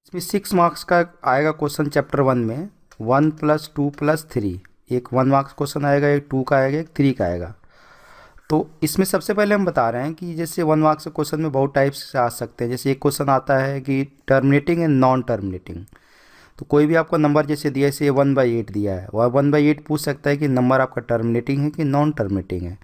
इसमें 6 मार्क्स का आएगा क्वेश्चन चैप्टर 1 में 1 + 2 + 3। एक 1 मार्क्स क्वेश्चन आएगा, एक 2 का आएगा, एक 3 का आएगा। तो इसमें सबसे पहले हम बता रहे हैं कि जैसे 1 मार्क्स के क्वेश्चन में बहुत टाइप्स से आ सकते हैं। जैसे एक क्वेश्चन आता है कि टर्मिनेटिंग एंड नॉन टर्मिनेटिंग। तो कोई भी आपको नंबर जैसे दिया, जैसे 1/8 दिया है, वह 1/8 पूछ सकता है कि नंबर आपका टर्मिनेटिंग है कि नॉन टर्मिनेटिंग है।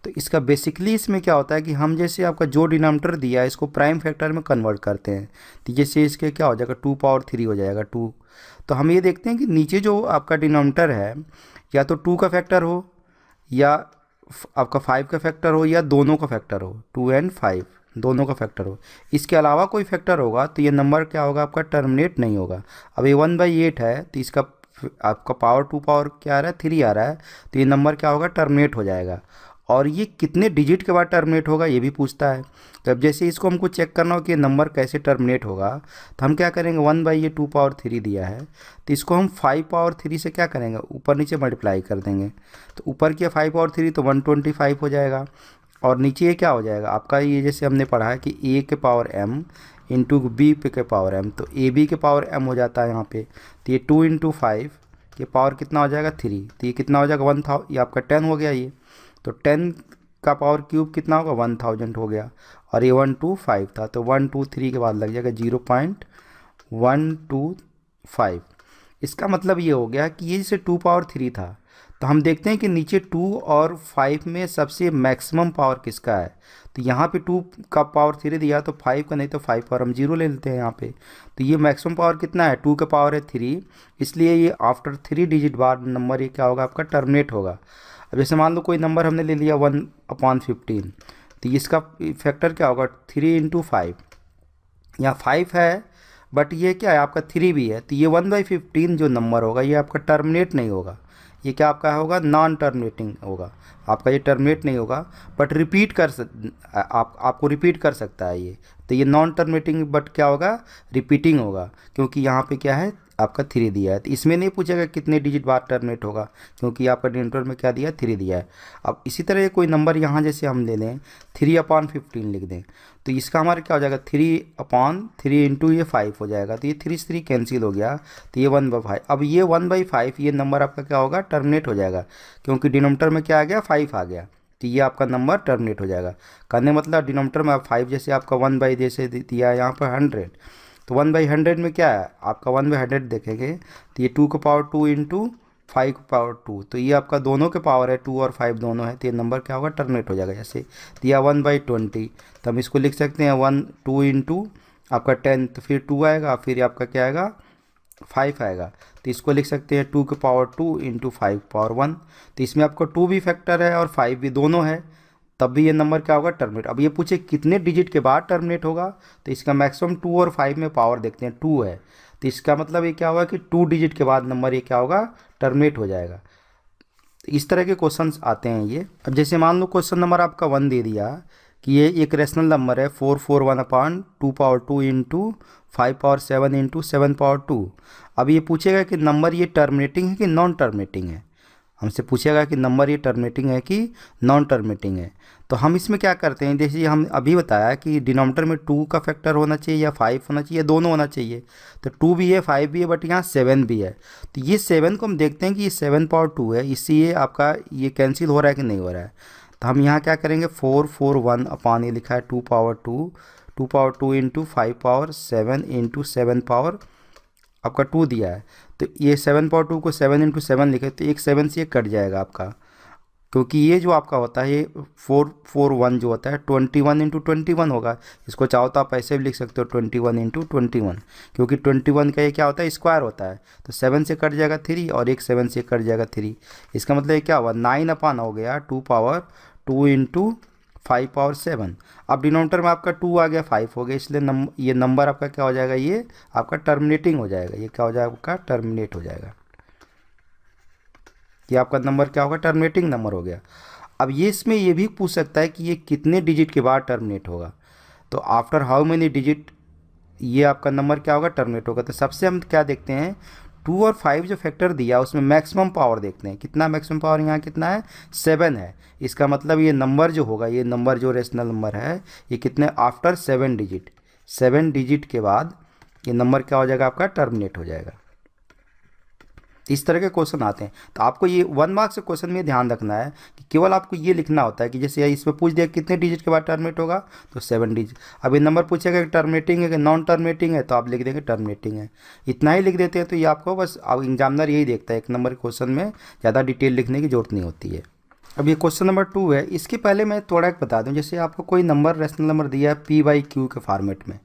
तो इसका बेसिकली इसमें क्या होता है कि हम जैसे आपका जो डिनोमिनेटर दिया है इसको प्राइम फैक्टर में कन्वर्ट करते हैं। तो जैसे इसके क्या हो जाएगा, 2 पावर 3 हो जाएगा 2। तो हम ये देखते हैं कि नीचे जो आपका डिनोमिनेटर है या तो 2 का फैक्टर हो या आपका 5 का फैक्टर हो या दोनों का फैक्टर हो, 2 और 5 दोनों का फैक्टर हो। इसके अलावा कोई फैक्टर होगा तो ये नंबर क्या होगा, आपका टर्मिनेट नहीं होगा। अब ये 1/8 है तो इसका आपका पावर 2 पावर क्या आ रहा है, 3 आ रहा है, तो ये नंबर क्या होगा, टर्मिनेट हो जाएगा। और ये कितने डिजिट के बाद टर्मिनेट होगा ये भी पूछता है। तो अब जैसे इसको हमको चेक करना हो कि नंबर कैसे टर्मिनेट होगा, तो हम क्या करेंगे, 1/2 पावर 3 दिया है तो इसको हम 5 पावर 3 से क्या करेंगे, ऊपर नीचे मल्टीप्लाई कर देंगे। तो ऊपर किया 5 पावर 3 तो 125 हो जाएगा। और नीचे ये क्या हो जाएगा आपका, ये जैसे हमने पढ़ा है कि ए के पावर m इंटू बी पे के पावर m, तो ए बी के पावर m हो जाता है यहाँ पे। तो ये 2 × 5 के पावर कितना हो जाएगा, 3। तो ये कितना हो जाएगा, 1000, ये आपका 10 हो गया ये। तो 10 का पावर क्यूब कितना होगा, 1000 हो गया। और ये 125 था तो 123 के बाद लग जाएगा 0.125। इसका मतलब ये हो गया कि ये जैसे 2 पावर 3 था, तो हम देखते हैं कि नीचे 2 और 5 में सबसे मैक्सिमम पावर किसका है। तो यहाँ पे 2 का पावर 3 दिया तो 5 का नहीं, तो 5 पावर हम 0 ले लेते हैं यहाँ पे। तो ये मैक्सिमम पावर कितना है, 2 का पावर है 3, इसलिए ये आफ्टर 3 डिजिट बाद नंबर ये क्या होगा, आपका टर्मिनेट होगा। अब जैसे मान लो कोई नंबर हमने ले लिया 1/15, तो इसका फैक्टर क्या होगा, 3 × 5। यहाँ 5 है बट ये क्या है, आपका 3 भी है, तो ये 1/15 जो नंबर होगा ये आपका टर्मिनेट नहीं होगा। ये क्या आपका होगा, नॉन टर्मिनेटिंग होगा आपका, ये टर्मिनेट नहीं होगा बट रिपीट कर आपको रिपीट कर सकता है ये। तो ये नॉन टर्मिनेटिंग बट क्या होगा, रिपीटिंग होगा, क्योंकि यहाँ पे क्या है, आपका 3 दिया है। तो इसमें नहीं पूछेगा कितने डिजिट बाद टर्मिनेट होगा, क्योंकि आपका डिनोमिनेटर में क्या दिया है, 3 दिया है। अब इसी तरह कोई नंबर यहाँ जैसे हम ले लें 3/15 लिख दें, तो इसका हमारा क्या हो जाएगा, 3/3 इंटू ये 5 हो जाएगा। तो ये 3 से 3 कैंसिल हो गया, तो ये 1/5। अब ये 1/5 ये नंबर आपका क्या होगा, टर्मिनेट हो जाएगा, क्योंकि डिनोमिनेटर में क्या आ गया, 5 आ गया। तो ये आपका नंबर टर्मिनेट हो जाएगा। कहने मतलब डिनोमिनेटर में 5 जैसे आपका 1 जैसे दिया है यहाँ पर 100, तो 1/100 में क्या है आपका, 1/100 देखेंगे तो ये 2 का पावर 2 इंटू 5 का पावर 2, तो ये आपका दोनों के पावर है, 2 और 5 दोनों है, तो ये नंबर क्या होगा, टर्मिनेट हो जाएगा। जैसे दिया 1/20, तो हम इसको लिख सकते हैं 2 इंटू आपका 10, तो फिर 2 आएगा, फिर आपका क्या आएगा, 5 आएगा। तो इसको लिख सकते हैं 2 के पावर 2 इंटू 5 पावर 1। तो इसमें आपको 2 भी फैक्टर है और 5 भी, दोनों है, तब भी ये नंबर क्या होगा, टर्मिनेट। अब ये पूछे कितने डिजिट के बाद टर्मिनेट होगा, तो इसका मैक्सिमम 2 और 5 में पावर देखते हैं, 2 है, तो इसका मतलब ये क्या होगा कि 2 डिजिट के बाद नंबर ये क्या होगा, टर्मिनेट हो जाएगा। तो इस तरह के क्वेश्चंस आते हैं ये। अब जैसे मान लो क्वेश्चन नंबर आपका 1 दे दिया कि ये एक रेशनल नंबर है 441/2 इंटू 5 पावर 7 इंटू 7 पावर 2। अब ये पूछेगा कि नंबर ये टर्मिनेटिंग है कि नॉन टर्मिनेटिंग है, हमसे पूछेगा कि नंबर ये टर्मिनेटिंग है कि नॉन टर्मिनेटिंग है। तो हम इसमें क्या करते हैं, जैसे हम अभी बताया कि डिनोमिनेटर में 2 का फैक्टर होना चाहिए या 5 होना चाहिए, दोनों होना चाहिए। तो 2 भी है 5 भी है बट यहाँ 7 भी है। तो ये 7 को हम देखते हैं कि ये 7 पावर 2 है, इससे ये आपका ये कैंसिल हो रहा है कि नहीं हो रहा है। तो हम यहाँ क्या करेंगे, 441 अपान ये लिखा है 2 power 2 into 5 power 7 into 7 power आपका 2 दिया है। तो ये 7 पावर 2 को 7 इंटू 7 लिखे तो एक 7 से ये कट जाएगा आपका, क्योंकि ये जो आपका होता है ये 441 जो होता है 21 इंटू 21 होगा। इसको चाहो तो आप ऐसे भी लिख सकते हो 21 इंटू 21, क्योंकि 21 का ये क्या होता है, स्क्वायर होता है। तो 7 से कट जाएगा 3 और एक 7 से कट जाएगा 3। इसका मतलब ये क्या हुआ, 9 अपान हो गया 2 पावर 2 इंटू 5 पावर 7। अब डिनोमिनेटर में आपका 2 आ गया 5 हो गया, इसलिए ये नंबर आपका क्या हो जाएगा, ये आपका टर्मिनेटिंग हो जाएगा। ये क्या हो जाएगा, आपका टर्मिनेट हो जाएगा। ये आपका नंबर क्या होगा, टर्मिनेटिंग नंबर हो गया। अब ये इसमें ये भी पूछ सकता है कि ये कितने डिजिट के बाद टर्मिनेट होगा, तो आफ्टर हाउ मेनी डिजिट ये आपका नंबर क्या होगा, टर्मिनेट होगा। तो सबसे हम क्या देखते हैं, 2 और 5 जो फैक्टर दिया उसमें मैक्सिमम पावर देखते हैं, कितना मैक्सिमम पावर यहाँ कितना है, 7 है। इसका मतलब ये नंबर जो होगा, ये नंबर जो रेशनल नंबर है ये कितने, आफ्टर 7 डिजिट के बाद ये नंबर क्या हो जाएगा आपका, टर्मिनेट हो जाएगा। इस तरह के क्वेश्चन आते हैं। तो आपको ये 1 मार्क्स के क्वेश्चन में ध्यान रखना है कि केवल आपको ये लिखना होता है कि जैसे इसमें पूछ दिया कितने डिजिट के बाद टर्मिनेट होगा, तो 7 डिजिट। अब ये नंबर पूछेगा कि टर्मिनेटिंग है कि नॉन टर्मिनेटिंग है, तो आप लिख देंगे टर्मिनेटिंग है। इतना ही लिख देते हैं तो ये आपको बस, अब एग्जामिनर यही देखता है, एक नंबर के क्वेश्चन में ज़्यादा डिटेल लिखने की जरूरत नहीं होती है। अब ये क्वेश्चन नंबर 2 है। इसके पहले मैं थोड़ा एक बता दूं, जैसे आपको कोई नंबर रेशनल नंबर दिया है P/Q के फॉर्मेट में,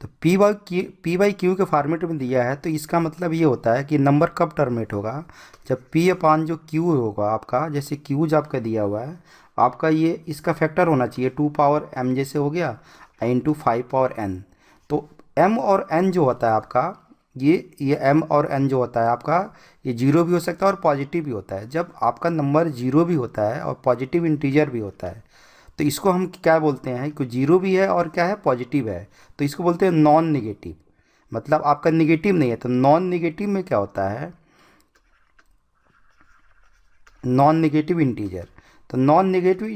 तो P/Q के फॉर्मेट में दिया है, तो इसका मतलब ये होता है कि नंबर कब टर्मिनेट होगा, जब P अपान जो Q होगा आपका, जैसे Q जो आपका दिया हुआ है आपका, ये इसका फैक्टर होना चाहिए 2 पावर m जैसे हो गया इंटू 5 पावर n। तो m और n जो होता है आपका, ये m और n जो होता है आपका, ये जीरो भी हो सकता है और पॉजिटिव भी होता है। जब आपका नंबर जीरो भी होता है और पॉजिटिव इंटीजर भी होता है, तो इसको हम क्या बोलते हैं कि जीरो भी है और क्या है, पॉजिटिव है, तो इसको बोलते हैं नॉन निगेटिव। मतलब आपका निगेटिव नहीं है। तो नॉन निगेटिव में क्या होता है, नॉन निगेटिव इंटीजर। तो नॉन निगेटिव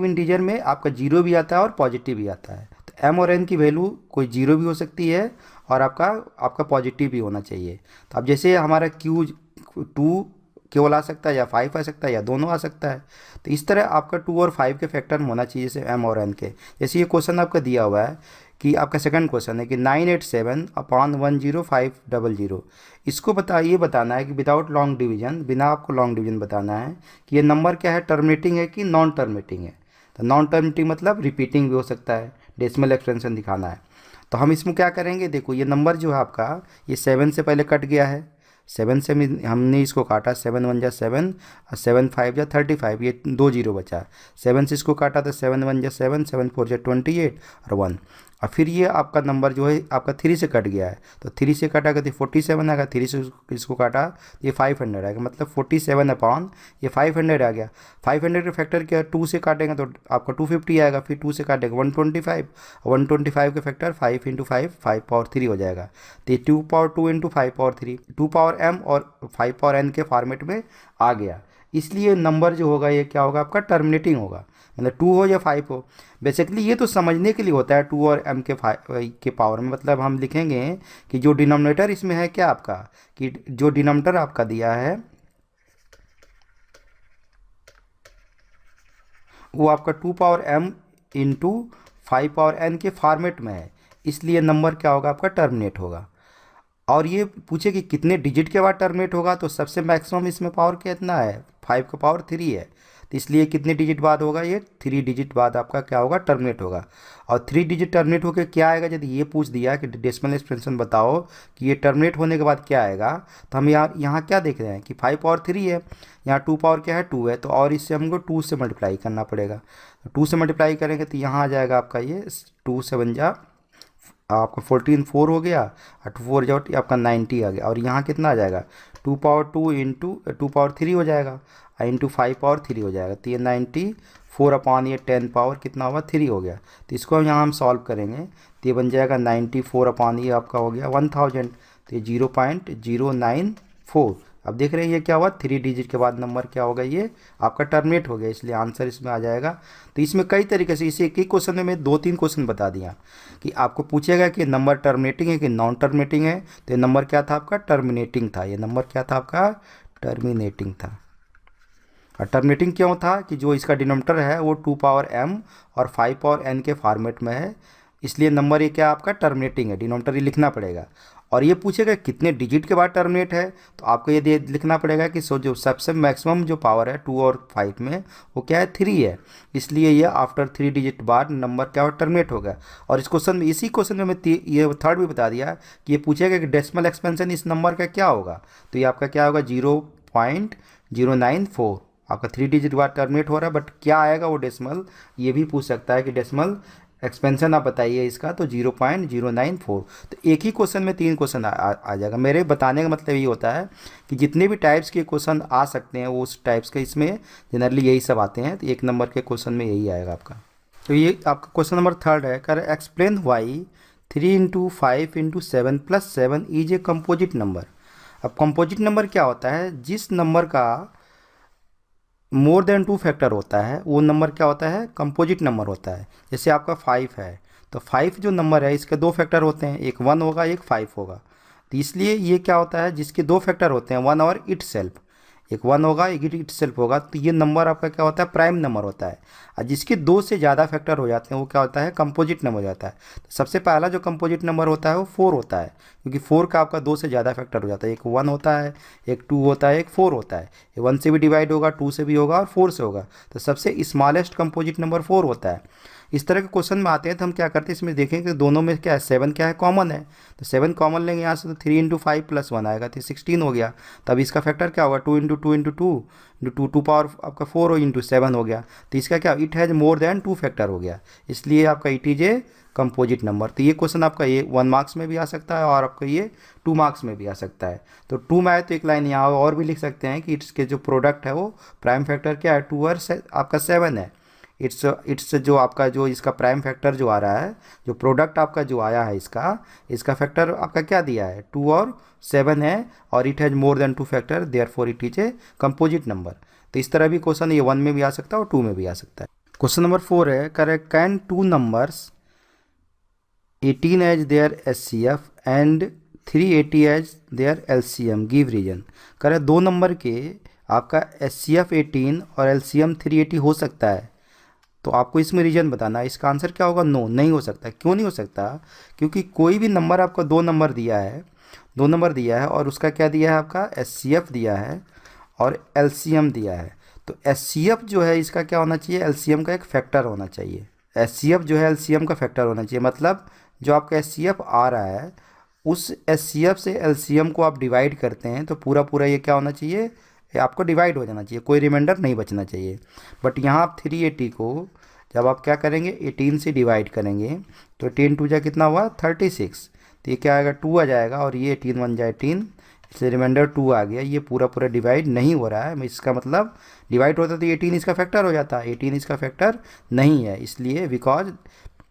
इंटीजर में आपका जीरो भी आता है और पॉजिटिव भी आता है। तो m और n की वैल्यू कोई जीरो भी हो सकती है और आपका पॉजिटिव भी होना चाहिए। तो अब जैसे हमारा Q 2 केवल आ सकता है या 5 आ सकता है या दोनों आ सकता है। तो इस तरह आपका 2 और 5 के फैक्टर में होना चाहिए, जैसे m और n के। जैसे ये क्वेश्चन आपका दिया हुआ है कि आपका सेकंड क्वेश्चन है कि 987 अपान 10500, इसको ये बताना है कि विदाउट लॉन्ग डिवीजन, बिना आपको लॉन्ग डिवीजन बताना है कि ये नंबर क्या है, टर्मिनेटिंग है कि नॉन टर्मिनेटिंग है। तो नॉन टर्मिनेटिंग मतलब रिपीटिंग भी हो सकता है, डेसिमल एक्सपेंशन दिखाना है। तो हम इसमें क्या करेंगे, देखो ये नंबर जो है आपका, ये 7 से पहले कट गया है, 7 से हमने इसको काटा, 7 1 जा 7 और 7 5 जा 35, ये 2 जीरो बचा। 7 से इसको काटा तो 7 1 जा 7, 7 4 जा 28 और 1। और फिर ये आपका नंबर जो है आपका 3 से कट गया है, तो 3 से कटा तो 47 आएगा, 3 से इसको काटा तो ये 500 आएगा, मतलब 47 अपॉन ये 500 आ गया। 500 का फैक्टर क्या है, 2 से काटेंगे तो आपका 250 आएगा, फिर 2 से काटेंगे 125, 125 का फैक्टर 5 इंटू 5 पावर 3 हो जाएगा। तो ये 2 power 2 into 5 power 3, 2 power m और 5 पावर n के फॉर्मेट में आ गया। इसलिए नंबर जो होगा ये क्या होगा आपका, टर्मिनेटिंग होगा, मतलब 2 हो या 5 हो। बेसिकली ये तो समझने के लिए होता है 2 और m के पावर में। मतलब हम लिखेंगे कि जो डिनोमिनेटर इसमें है क्या आपका, कि जो डिनोमिनेटर आपका दिया है वो आपका 2 power m into 5 power n के फॉर्मेट में है, इसलिए नंबर क्या होगा आपका, टर्मिनेट होगा। और ये पूछे कि कितने डिजिट के बाद टर्मिनेट होगा, तो सबसे मैक्सिमम इसमें पावर कितना है, 5 का पावर 3 है, तो इसलिए कितने डिजिट बाद होगा, ये 3 डिजिट बाद आपका क्या होगा, टर्मिनेट होगा। और 3 डिजिट टर्मिनेट होकर क्या आएगा, यदि ये पूछ दिया कि डेसिमल एक्सपेंशन बताओ कि ये टर्मिनेट होने के बाद क्या आएगा, तो हम यहाँ क्या देख रहे हैं कि 5 पावर 3 है, यहाँ 2 पावर क्या है, 2 है, तो और इससे हमको 2 से मल्टीप्लाई करना पड़ेगा। तो 2 से मल्टीप्लाई करेंगे तो यहाँ आ जाएगा आपका ये 2 से बन जा आपका 14 4 हो गया, और 4 जाओ आपका 90 आ गया। और यहाँ कितना आ जाएगा, 2 पावर 2 इंटू 2 पावर 3 हो जाएगा, इंटू 5 पावर 3 हो जाएगा। तो ये 94 अपॉन ये 10 पावर कितना होगा, 3 हो गया। तो इसको यहाँ हम सॉल्व करेंगे तो ये बन जाएगा 94 अपॉन ये आपका हो गया 1000, तो ये 0.094। अब देख रहे हैं ये क्या हुआ, 3 डिजिट के बाद नंबर क्या होगा, ये आपका टर्मिनेट हो गया, इसलिए आंसर इसमें आ जाएगा। तो इसमें कई तरीके से, इसे एक ही क्वेश्चन में मैं 2-3 क्वेश्चन बता दिया कि आपको पूछेगा कि नंबर टर्मिनेटिंग है कि नॉन टर्मिनेटिंग है, तो ये नंबर क्या था आपका, टर्मिनेटिंग था। ये नंबर क्या था आपका, टर्मिनेटिंग था। और टर्मिनेटिंग क्यों था, कि जो इसका डिनोमिनेटर है वो 2 पावर m और 5 पावर n के फॉर्मेट में है, इसलिए नंबर ये क्या आपका, टर्मिनेटिंग है। डिनोमिनेटर ये लिखना पड़ेगा। और ये पूछेगा कितने डिजिट के बाद टर्मिनेट है, तो आपको ये लिखना पड़ेगा कि जो सबसे मैक्सिमम जो पावर है 2 और 5 में वो क्या है, 3 है, इसलिए ये आफ्टर 3 डिजिट बाद नंबर क्या हो, टर्मिनेट होगा। और इस क्वेश्चन में, इसी क्वेश्चन में ये थर्ड भी बता दिया कि ये पूछेगा कि डेसिमल एक्सपेंशन इस नंबर का क्या होगा, तो ये आपका क्या होगा, 0.094। आपका 3 डिजिट बाद टर्मिनेट हो रहा है, बट क्या आएगा वो डेसिमल, ये भी पूछ सकता है कि डेसिमल एक्सपेंशन आप बताइए इसका, तो 0.094। तो एक ही क्वेश्चन में 3 क्वेश्चन आ जाएगा। मेरे बताने का मतलब ये होता है कि जितने भी टाइप्स के क्वेश्चन आ सकते हैं वो उस टाइप्स के इसमें जनरली यही सब आते हैं। तो 1 नंबर के क्वेश्चन में यही आएगा आपका। तो ये आपका क्वेश्चन नंबर 3 है, कर explain why 3 into 5 into 7 plus 7 is a composite number. अब कंपोजिट नंबर क्या होता है, जिस नंबर का मोर देन 2 फैक्टर होता है वो नंबर क्या होता है, कंपोजिट नंबर होता है। जैसे आपका 5 है तो 5 जो नंबर है इसके 2 फैक्टर होते हैं, एक 1 होगा एक 5 होगा। तो इसलिए ये क्या होता है, जिसके 2 फैक्टर होते हैं 1 और इट सेल्फ, एक 1 होगा एक इट सेल्फ होगा, तो ये नंबर आपका क्या होता है, प्राइम नंबर होता है। और जिसके 2 से ज़्यादा फैक्टर हो जाते हैं वो क्या होता है, कंपोजिट नंबर हो जाता है। तो सबसे पहला जो कंपोजिट नंबर होता है वो 4 होता है, क्योंकि 4 का आपका 2 से ज़्यादा फैक्टर हो जाता है, एक 1 होता है एक 2 होता है एक 4 होता है। ये 1 से भी डिवाइड होगा, 2 से भी होगा और 4 से होगा। तो सबसे स्मॉलेस्ट कंपोजिट नंबर 4 होता है। इस तरह के क्वेश्चन में आते हैं तो हम क्या करते हैं, इसमें देखें कि दोनों में क्या है, 7 क्या है, कॉमन है। तो 7 कॉमन लेंगे यहाँ से, तो 3 × 5 + 1 आएगा, तो 16 हो गया। तब इसका फैक्टर क्या होगा, 2 × 2 × 2 × 2 पावर आपका 4 हो × 7 हो गया। तो इसका क्या, it has more than 2 factor हो गया, इसलिए आपका it is a composite number. तो ये क्वेश्चन आपका ये 1 मार्क्स में भी आ सकता है और आपका ये 2 मार्क्स में भी आ सकता है। तो 2 में आए तो एक लाइन यहाँ और भी लिख सकते हैं कि इसके जो प्रोडक्ट है वो प्राइम फैक्टर क्या है, 2 और आपका 7 है। इट्स जो आपका जो इसका प्राइम फैक्टर जो आ रहा है, जो प्रोडक्ट आपका जो आया है इसका फैक्टर आपका क्या दिया है, 2 और 7 है, और it has more than 2 factor, therefore it is a composite number. तो इस तरह भी क्वेश्चन ये 1 में भी आ सकता है और 2 में भी आ सकता है। क्वेश्चन नंबर 4 है, correct, can 2 numbers 18 as their HCF and 380 as their LCM, give reason. Correct, 2 number के आपका एचसीएफ 18 और एलसीएम 380 हो सकता है, तो आपको इसमें रीजन बताना है। इसका आंसर क्या होगा, नो, नहीं हो सकता। क्यों नहीं हो सकता, क्योंकि कोई भी नंबर आपका 2 नंबर दिया है, 2 नंबर दिया है और उसका क्या दिया है, आपका एचसीएफ दिया है और एलसीएम दिया है। तो एचसीएफ जो है इसका क्या होना चाहिए, एलसीएम का एक फैक्टर होना चाहिए। एचसीएफ जो है एलसीएम का फैक्टर होना चाहिए, मतलब जो आपका एचसीएफ आ रहा है उस एचसीएफ से एलसीएम को आप डिवाइड करते हैं तो पूरा पूरा ये क्या होना चाहिए, ये आपको डिवाइड हो जाना चाहिए, कोई रिमाइंडर नहीं बचना चाहिए। बट यहाँ आप 380 को जब आप क्या करेंगे 18 से डिवाइड करेंगे तो 18 2 जा कितना हुआ 36, तो ये क्या आएगा 2 आ जाएगा, और ये 18 1 जा 18, इसलिए रिमाइंडर 2 आ गया। ये पूरा पूरा डिवाइड नहीं हो रहा है, इसका मतलब डिवाइड होता तो 18 इसका फैक्टर हो जाता, 18 इसका फैक्टर नहीं है, इसलिए बिकॉज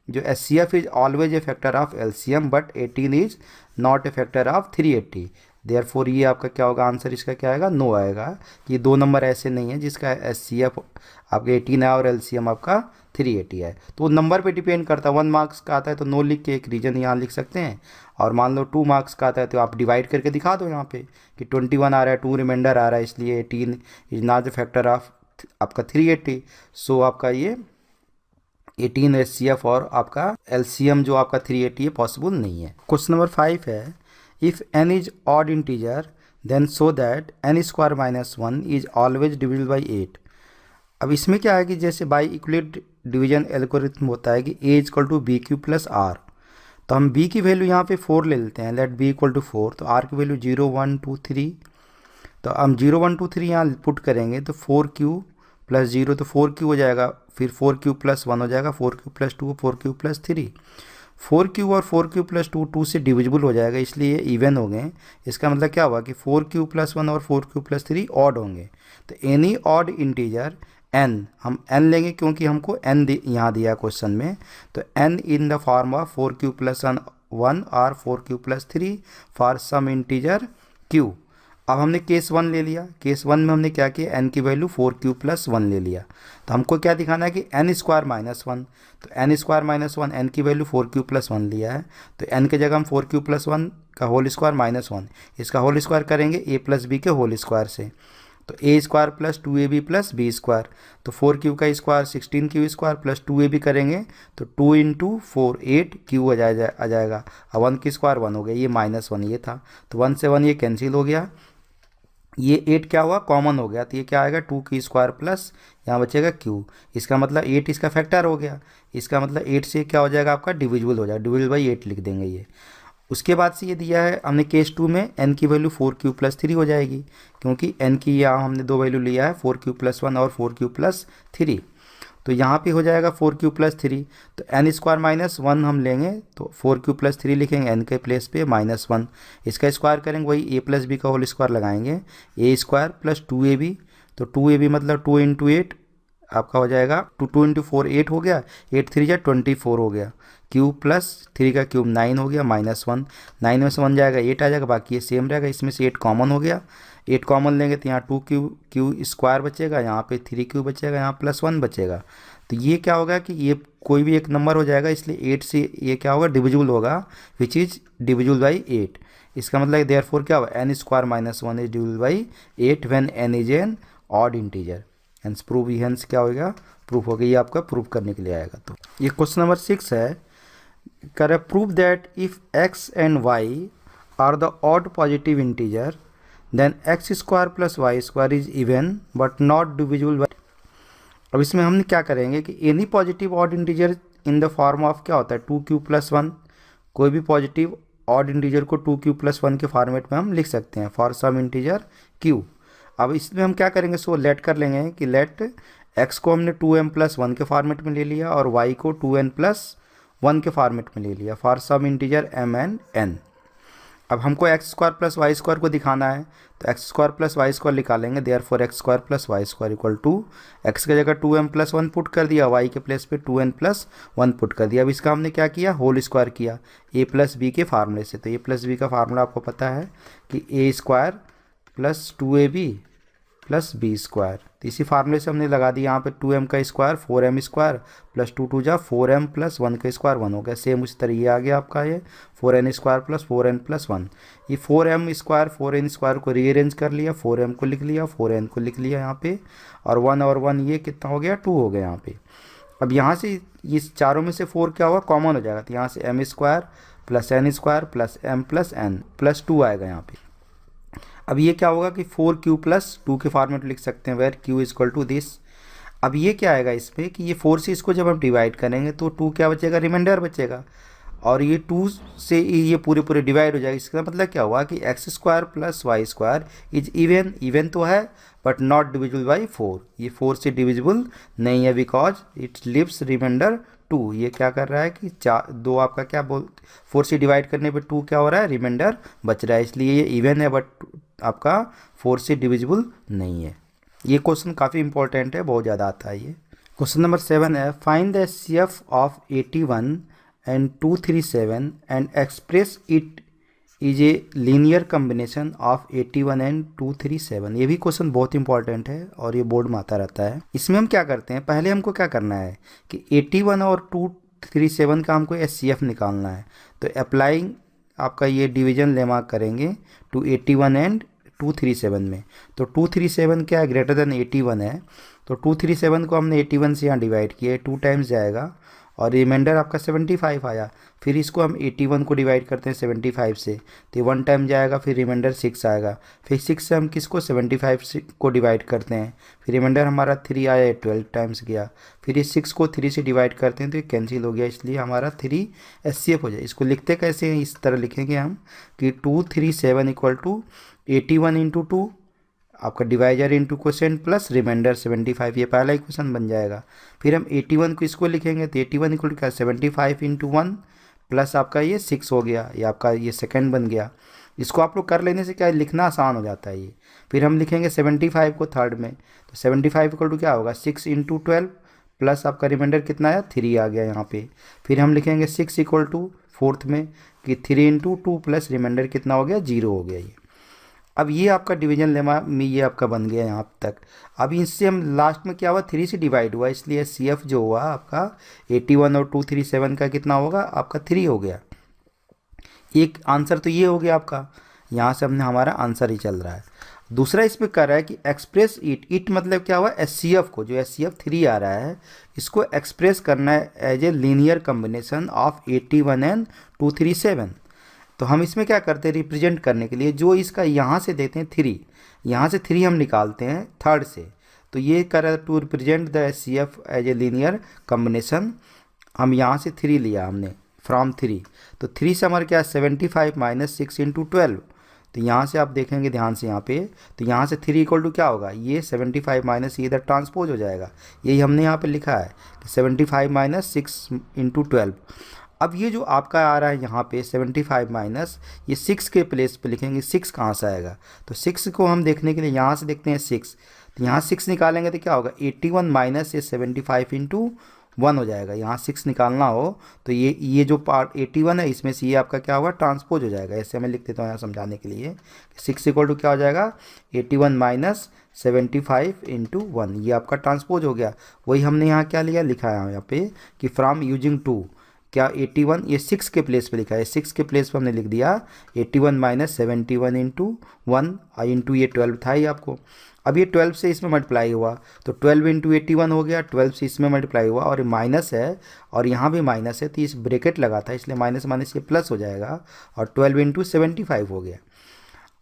जो HCF is always a factor of LCM but 18 is not a factor of 380। Therefore ये आपका क्या होगा, आंसर इसका क्या आएगा, नो आएगा। कि 2 नंबर ऐसे नहीं है जिसका एचसीएफ आपका 18 है और एलसीएम आपका 380 है। तो नंबर पे डिपेंड करता है, 1 मार्क्स का आता है तो नो लिख के एक रीजन यहाँ लिख सकते हैं, और मान लो 2 मार्क्स का आता है तो आप डिवाइड करके दिखा दो यहाँ पे कि 21 आ रहा है, 2 रिमाइंडर आ रहा है, इसलिए 18 is not the factor of आपका 380। सो आपका ये 18 एचसीएफ और आपका एलसीएम जो आपका 380 है पॉसिबल नहीं है। क्वेश्चन नंबर 5 है, if n is odd integer then so that n² - 1 is always divisible by 8। अब इसमें क्या है कि जैसे बाई इक्वलेट डिवीजन एल्गोरिथम होता है कि a = bq + r, तो हम b की वैल्यू यहाँ पे 4 ले लेते हैं, लेट b = 4, तो r की वैल्यू 0 1 2 3, तो हम 0 1 2 3 यहाँ पुट करेंगे तो 4q + 0 तो 4q हो जाएगा, फिर 4q + 1 हो जाएगा, 4q + 2 4q + 3, 4q और 4q + 2 2 से डिविजिबल हो जाएगा, इसलिए इवन हो गए। इसका मतलब क्या हुआ कि 4q + 1 और 4q + 3 ऑड होंगे। तो एनी ऑड इंटीजर n, हम n लेंगे क्योंकि हमको n यहाँ दिया क्वेश्चन में, तो n in the form of 4q + 1 और 4q + 3 for some integer q। अब हमने केस 1 ले लिया, केस 1 में हमने क्या किया, n की वैल्यू 4q + 1 ले लिया, तो हमको क्या दिखाना है कि n² - 1, तो n² - 1 n की वैल्यू 4q + 1 लिया है, तो n के जगह हम 4q + 1 का होल स्क्वायर -1, इसका होल स्क्वायर करेंगे a + b के होल स्क्वायर से, तो a² + 2ab + b², तो 4q का स्क्वायर 16q² + 2ab करेंगे तो 2 × 4 8q आ जाएगा, और 1 की स्क्वायर 1 हो गया, ये -1 ये था, तो 1 से 1 ये कैंसिल हो गया, ये 8 क्या हुआ, कॉमन हो गया, तो ये क्या आएगा 2 की स्क्वायर प्लस यहाँ बचेगा q, इसका मतलब 8 इसका फैक्टर हो गया, इसका मतलब 8 से क्या हो जाएगा आपका डिविजिबल हो जाएगा, डिविजिबल बाई 8 लिख देंगे ये। उसके बाद से ये दिया है हमने केस 2 में n की वैल्यू 4q + 3 हो जाएगी, क्योंकि n की यहाँ हमने 2 वैल्यू लिया है 4q + 1 और 4q + 3, तो यहाँ पे हो जाएगा 4q + 3, तो n² - 1 हम लेंगे तो 4q + 3 लिखेंगे n के प्लेस पे -1, इसका स्क्वायर करेंगे वही a + b का होल स्क्वायर लगाएंगे, a² + 2ab, तो 2ab मतलब 2 × 8 आपका हो जाएगा 2 × 4 8 हो गया, 8 3 जा 24 हो गया, क्यूब प्लस 3 का क्यूब 9 हो गया, -1, 9 में से 1 जाएगा 8 आ जाएगा, बाकी ये सेम रहेगा, इसमें से 8 कॉमन हो गया, 8 कॉमन लेंगे तो यहाँ 2 क्यू बचेगा, यहाँ पे 3 क्यू बचेगा, यहाँ +1 बचेगा। तो ये क्या होगा कि ये कोई भी एक नंबर हो जाएगा, इसलिए 8 से ये क्या होगा, डिविजिबल होगा, विच इज़ डिविजिबल बाई 8। इसका मतलब देयरफॉर क्या होगा, n² - 1 is divisible by 8 when n is an odd integer. Hence prove, hence क्या होगा, प्रूफ हो गया। ये आपका प्रूफ करने के लिए आएगा। तो ये क्वेश्चन नंबर 6 है, कर prove that if x and y are the odd positive integer then x² + y² is even but not divisible by. अब इसमें हम क्या करेंगे कि any positive odd integer in the form of क्या होता है 2q+1, कोई भी पॉजिटिव ऑड इंटीजर को 2q+1 के फॉर्मेट में हम लिख सकते हैं फॉर सम इंटीजर q। अब इसमें हम क्या करेंगे, सो लेट कर लेंगे कि लेट x को हमने 2m+1 के फॉर्मेट में ले लिया और y को 2n+1 के फॉर्मेट में ले लिया for some integer m and n। अब हमको x² + y² को दिखाना है, तो x² + y² निकालेंगे, therefore x² + y² equal to x की जगह 2m+1 पुट कर दिया, y के प्लेस पे 2n+1 पुट कर दिया। अब इसका हमने क्या किया, होल स्क्वायर किया a + b के फार्मूले से। तो a + b का फार्मूला आपको पता है कि a² + 2ab + b²। तो इसी फार्मूले से हमने लगा दिया यहाँ पे 2m का स्क्वायर 4m² + 2 2 जा 4m + 1 का स्क्वायर 1 हो गया। सेम उसी तरह ये आ गया आपका ये 4n² + 4n + 1। ये 4m² 4n² को रीअरेंज कर लिया, 4m को लिख लिया, 4n को लिख लिया यहाँ पे, और 1 और 1 ये कितना हो गया, 2 हो गया यहाँ पे। अब यहाँ से ये चारों में से 4 क्या होगा, कॉमन हो जाएगा, तो यहाँ से m² + n² + m + n + 2 आएगा यहाँ पे। अब ये क्या होगा कि 4q + 2 के फॉर्मेट लिख सकते हैं, वेर q = दिस। अब ये क्या आएगा इसमें कि ये 4 से इसको जब हम डिवाइड करेंगे तो 2 क्या बचेगा, रिमाइंडर बचेगा, और ये 2 से ये पूरे डिवाइड हो जाएगा। इसका मतलब क्या हुआ कि x² + y² is even, even तो है बट नॉट डिविजिबल बाई 4। ये 4 से डिविजिबल नहीं है बिकॉज इट लिव्स रिमाइंडर 2। ये क्या कर रहा है कि 2 आपका क्या 4 से डिवाइड करने पे 2 क्या हो रहा है, रिमाइंडर बच रहा है, इसलिए ये इवन है बट आपका 4 से डिविजिबल नहीं है। ये क्वेश्चन काफ़ी इंपॉर्टेंट है, बहुत ज़्यादा आता है ये। क्वेश्चन नंबर 7 है, find the HCF of 81 and 237 and express it is a linear combination of 81 and 237। ये भी क्वेश्चन बहुत इंपॉर्टेंट है और ये बोर्ड में आता रहता है। इसमें हम क्या करते हैं, पहले हमको क्या करना है कि 81 और 237 का हमको HCF निकालना है। तो अप्लाइंग आपका ये डिवीजन लेमा करेंगे टू 81 एंड 237 में। तो 237 क्या है, ग्रेटर देन 81 है, तो 237 को हमने 81 से यहाँ डिवाइड किया, 2 टाइम्स जाएगा और रिमाइंडर आपका 75 आया। फिर इसको हम 81 को डिवाइड करते हैं 75 से, तो 1 टाइम जाएगा, फिर रिमाइंडर 6 आएगा। फिर 6 से हम किसको 75 को डिवाइड करते हैं, फिर रिमाइंडर हमारा 3 आया, 12 टाइम्स गया। फिर इस 6 को 3 से डिवाइड करते हैं तो ये कैंसिल हो गया, इसलिए हमारा 3 HCF हो जाए। इसको लिखते कैसे हैं, इस तरह लिखेंगे हम कि 237 इक्वल टू 81 इंटू 2 आपका divisor into quotient plus remainder 75, ये पहला इक्वेशन बन जाएगा। फिर हम 81 को इसको लिखेंगे तो 81 इक्वल क्या 75 इंटू 1 प्लस आपका ये 6 हो गया, ये आपका ये सेकंड बन गया। इसको आप लोग कर लेने से क्या है, लिखना आसान हो जाता है ये। फिर हम लिखेंगे 75 को थर्ड में, तो 75 इक्वल टू क्या होगा 6 इंटू 12 प्लस आपका रिमाइंडर कितना आया 3 आ गया यहाँ पे। फिर हम लिखेंगे 6 इक्वल टू फोर्थ में कि 3 इंटू 2 प्लस रिमाइंडर कितना हो गया 0 हो गया ये। अब ये आपका डिवीजन लेमा में ये आपका बन गया यहाँ तक। अब इससे हम लास्ट में क्या हुआ 3 से डिवाइड हुआ, इसलिए CF जो हुआ आपका 81 और 237 का कितना होगा आपका 3 हो गया। एक आंसर तो ये हो गया आपका, यहाँ से हमने हमारा आंसर ही चल रहा है। दूसरा इसमें कर रहा है कि एक्सप्रेस इट मतलब क्या हुआ HCF को, जो HCF 3 आ रहा है इसको एक्सप्रेस करना है as a linear combination of 81 and 237। तो हम इसमें क्या करते हैं, रिप्रेजेंट करने के लिए जो इसका यहाँ से देते हैं 3, यहाँ से 3 हम निकालते हैं थर्ड से, तो ये कर to represent the HCF as a linear combination. हम यहाँ से 3 लिया हमने फ्रॉम 3, तो 3 से हमारा क्या 75 माइनस 6 इंटू 12। तो यहाँ से आप देखेंगे ध्यान से यहाँ पे, तो यहाँ से 3 इक्वल टू क्या होगा ये 75 माइनस ये इधर ट्रांसपोज हो जाएगा, यही हमने यहाँ पे लिखा है कि 75 माइनस 6 इंटू 12। अब ये जो आपका आ रहा है यहाँ पे 75 माइनस ये 6 के प्लेस पे लिखेंगे, 6 कहाँ से आएगा, तो 6 को हम देखने के लिए यहाँ से देखते हैं 6, तो यहाँ 6 निकालेंगे तो क्या होगा 81 माइनस ये 75 इंटू 1 हो जाएगा। यहाँ 6 निकालना हो तो ये जो पार्ट 81 है इसमें से ये आपका क्या होगा, ट्रांसपोज हो जाएगा। ऐसे मैं लिख देता हूँ यहाँ समझाने के लिए। 6 इक्वल टू क्या हो जाएगा, 81 माइनस 75 इंटू 1, ये आपका ट्रांसपोज हो गया। वही हमने यहाँ क्या लिया, लिखा है यहाँ पे कि फ्रॉम यूजिंग 2, क्या 81 ये 6 के प्लेस पे लिखा है, 6 के प्लेस पे हमने लिख दिया 81 माइनस 71 इंटू 1 इंटू ये 12 था ही आपको। अब ये 12 से इसमें मल्टीप्लाई हुआ तो 12 इंटू 81 हो गया, 12 से इसमें मल्टीप्लाई हुआ और माइनस है और यहाँ भी माइनस है तो इस ब्रैकेट लगा था इसलिए माइनस माइनस ये प्लस हो जाएगा और 12 इंटू 75 हो गया।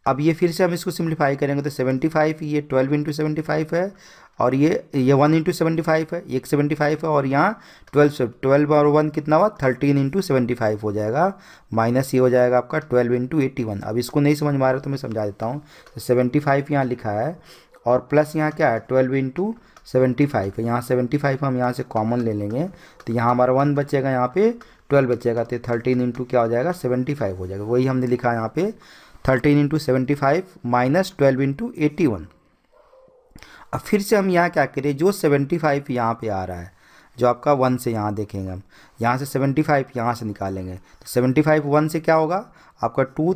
अब ये फिर से हम इसको सिंप्लीफाई करेंगे तो 75, ये 12 इंटू 75 है और ये 1 इंटू 75 है, एक 75 है और यहाँ 12 से 12 और 1 कितना हुआ, 13 इंटू 75 हो जाएगा, माइनस ये हो जाएगा आपका 12 इंटू 81। अब इसको नहीं समझ में आ रहा तो मैं समझा देता हूँ। तो 75 यहाँ लिखा है और प्लस यहाँ क्या है 12 इंटू 75 है, यहाँ 75 हम यहाँ से कॉमन ले लेंगे तो यहाँ हमारा 1 बचेगा, यहाँ पे 12 बचेगा तो 13 इंटू क्या हो जाएगा 75 हो जाएगा। वही हमने लिखा है यहाँ पे 13 इंटू 75 माइनस 12 इंटू 81। अब फिर से हम यहाँ क्या करें, जो 75 यहाँ पे आ रहा है जो आपका 1 से यहाँ देखेंगे हम, यहाँ से 75 यहाँ से निकालेंगे तो 75 1 से क्या होगा आपका 2,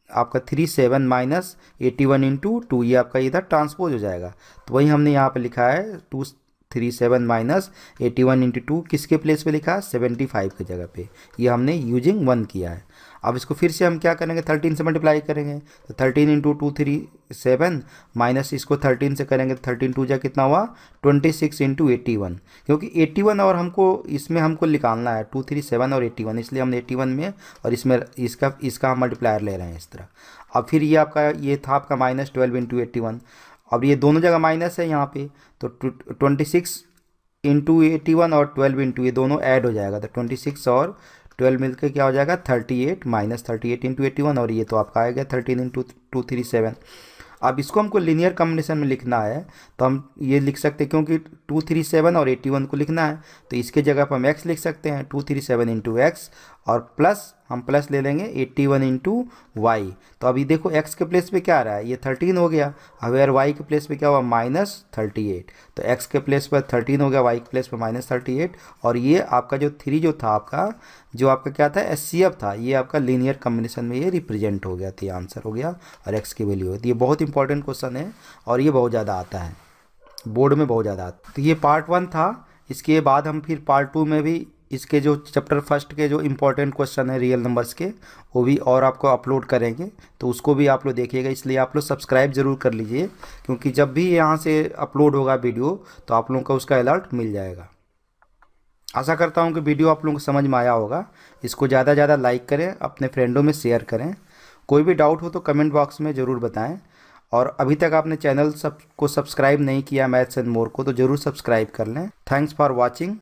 आपका 37 माइनस 81 इंटू 2, ये आपका इधर ट्रांसपोज हो जाएगा। तो वही हमने यहाँ पे लिखा है 237 माइनस 81 इंटू 2, किसके प्लेस पे लिखा है 75 की जगह पे, ये हमने यूजिंग 1 किया है। अब इसको फिर से हम क्या करेंगे 13 से मल्टीप्लाई करेंगे तो 13 इंटू 237 माइनस इसको 13 से करेंगे तो 13 2 जा कितना हुआ 26 इंटू 81, क्योंकि 81 और हमको इसमें हमको निकालना है 237 और 81, इसलिए हमने 81 में और इसमें इसका हम मल्टीप्लायर ले रहे हैं इस तरह। अब फिर ये आपका ये था आपका माइनस 12 इंटू 81, अब ये दोनों जगह माइनस है यहाँ पे तो 26 इंटू 81 और 12 इंटू ये दोनों ऐड हो जाएगा तो 26 और 12 मिलकर क्या हो जाएगा 38 माइनस 38 इंटू 81 और ये तो आपका आएगा 13 इंटू 237। अब इसको हमको लीनियर कॉम्बिनेशन में लिखना है तो हम ये लिख सकते हैं, क्योंकि 237 और 81 को लिखना है तो इसके जगह पर हम x लिख सकते हैं 237 इंटू एक्स और प्लस हम प्लस ले लेंगे 81 इंटू वाई। तो अभी देखो x के प्लेस पे क्या आ रहा है, ये 13 हो गया, अब यार y के प्लेस पे क्या हुआ माइनस 38, तो x के प्लेस पर 13 हो गया, y के प्लेस पर माइनस 38 और ये आपका जो 3 जो था आपका जो आपका क्या था SCF था, ये आपका लीनियर कॉम्बिनेशन में ये रिप्रेजेंट हो गया, तो ये आंसर हो गया और x की वैल्यू होती है। ये बहुत इंपॉर्टेंट क्वेश्चन है और ये बहुत ज़्यादा आता है बोर्ड में, बहुत ज़्यादा आता है। तो ये पार्ट 1 था, इसके बाद हम फिर पार्ट 2 में भी इसके जो चैप्टर फर्स्ट के जो इम्पोर्टेंट क्वेश्चन है रियल नंबर्स के वो भी और आपको अपलोड करेंगे, तो उसको भी आप लोग देखिएगा। इसलिए आप लोग सब्सक्राइब ज़रूर कर लीजिए, क्योंकि जब भी यहाँ से अपलोड होगा वीडियो तो आप लोगों को उसका अलर्ट मिल जाएगा। आशा करता हूँ कि वीडियो आप लोगों को समझ में आया होगा। इसको ज़्यादा से ज़्यादा लाइक करें, अपने फ्रेंडों में शेयर करें। कोई भी डाउट हो तो कमेंट बॉक्स में ज़रूर बताएं और अभी तक आपने चैनल को सब्सक्राइब नहीं किया मैथ्स एंड मोर को तो ज़रूर सब्सक्राइब कर लें। Thanks for watching.